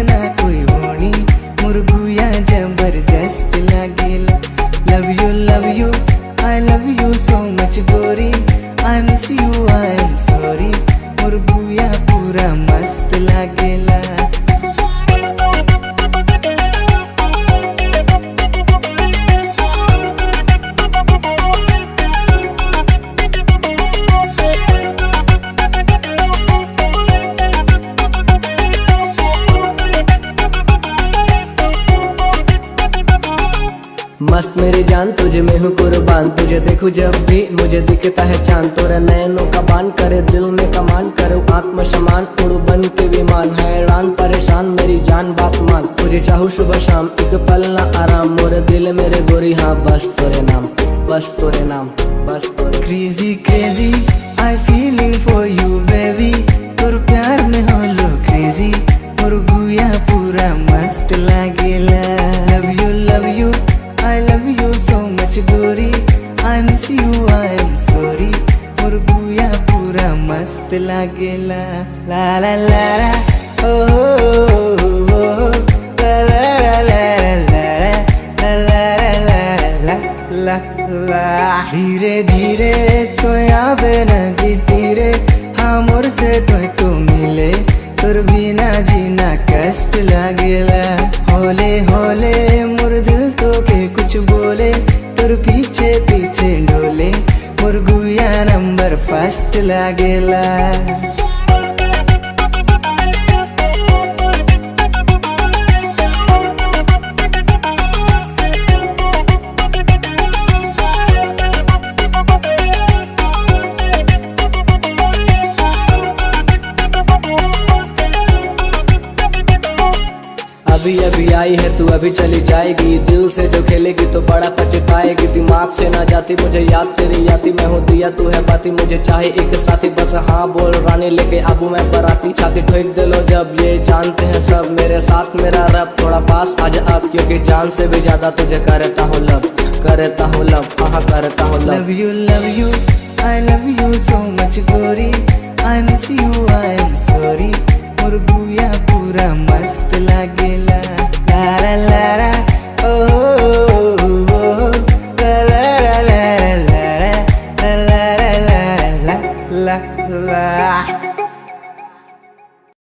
ना कोई होनी मुर्गुया जबरदस्त लागेला। Love you I love you so much गोरी, I miss you I am sorry, मुर्गुया पूरा मस्त लागेला। मस्त मेरी जान तुझे मैं हूँ कुर्बान, तुझे देखूं जब भी मुझे दिखता है चांद। तोरा नैनों का बान करे दिल में कमान, करूँ आत्म समान उड़ू बन के विमान। हैरान परेशान मेरी जान बात मान, तुझे चाहूँ सुबह शाम एक पल ना आराम। मोरे दिल मेरे गोरी हाँ बस तोरे नाम, बस तोरे नाम, बस तोरे। Crazy crazy I feeling for you baby, तोर प्यार में होलो क्रेजी, मुर्गुया पूरा मस्त लागेला। Love you I love you so much गोरी, I miss you I am sorry, मुर्गुया पूरा मस्त लागेला। ला ला ला ला ओ ला ला ला ला ला ला ला। धीरे धीरे तो आवे नदी तीरे, हाँ मोर से तो मिले, तोर बिना जीना कष्ट लागेला। होले होले मोर दिल तो के कुछ बोले, तोर पीछे पीछे डोले, मुर्गुया नंबर फर्स्ट लागेला। अभी अभी आई है तू अभी चली जाएगी, दिल से जो खेलेगी तो बड़ा पछताएगी। दिमाग से ना जाती मुझे याद तेरी याती, मैं हूँ दिया तू है बाती, मुझे चाहे एक साथी बस हाँ बोल रानी लेके आबू मैं बराती। छाती ठोक दे लो जब ये जानते हैं सब, मेरे साथ मेरा रब थोड़ा पास आज अब, क्योंकि जान से भी ज्यादा तुझे करता हूँ लव, करता हूँ लव, हाँ करता हूँ love. Love you I love you so much गोरी, I miss you I am sorry, मुर्गुया पूरा मस्त लागेला। ला ला ला ओ ला ला ला ला ला ला ला ला ला ला।